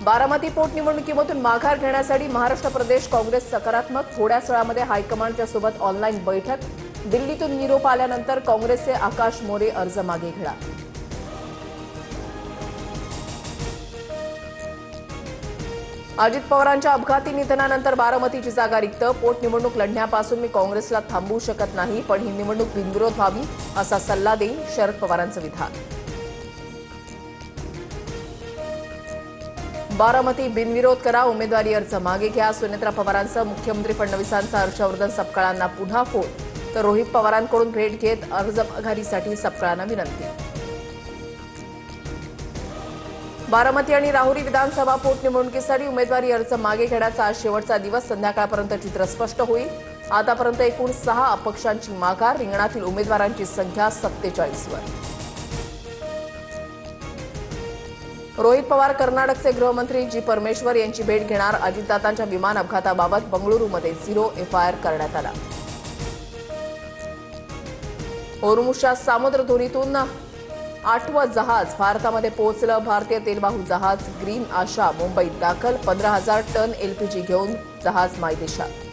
बारामती पोटनिवडणुकीमधून माघार घेण्यासाठी महाराष्ट्र प्रदेश काँग्रेस सकारात्मक. थोड्याच वेळामध्ये हायकमांडच्या सोबत ऑनलाईन बैठक. दिल्लीतून निरोप आल्यानंतर काँग्रेसचे आकाश मोरे अर्ज मागे घेणार. अजित पवारांच्या अपघाती निधनानंतर बारामतीची जागा रिक्त. पोटनिवडणूक लढण्यापासून मी काँग्रेसला थांबवू शकत नाही, पण ही निवडणूक बिनविरोध व्हावी असा सल्ला देईन, शरद पवारांचं विधान. बारामती बिनविरोध करा, उमेदवारी अर्ज मागे घ्या. सुनेत्रा पवारांसह मुख्यमंत्री फडणवीसांचा हर्षवर्धन सपकाळांना पुन्हा फोन. तर रोहित पवारांकडून भेट घेत अर्ज माघारीसाठी सपकाळांना विनंती. बारामती आणि राहुरी विधानसभा पोटनिवडणुकीसाठी उमेदवारी अर्ज मागे घेण्याचा आज शेवटचा दिवस. संध्याकाळपर्यंत चित्र स्पष्ट होईल. आतापर्यंत एकूण 6 अपक्षांची माघार. रिंगणातील उमेदवारांची संख्या 47 वर. रोहित पवार कर्नाटकचे गृहमंत्री जी परमेश्वर यांची भेट घेणार. अजितदादांच्या विमान अपघाताबाबत बंगळुरूमध्ये 0 FIR करण्यात आला. होर्मुझच्या सामुद्रधुनीतून 8वं जहाज भारतामध्ये पोहोचलं. भारतीय तेलवाहू जहाज ग्रीन आशा मुंबईत दाखल. 15,000 टन LPG घेऊन जहाज मायदेशात.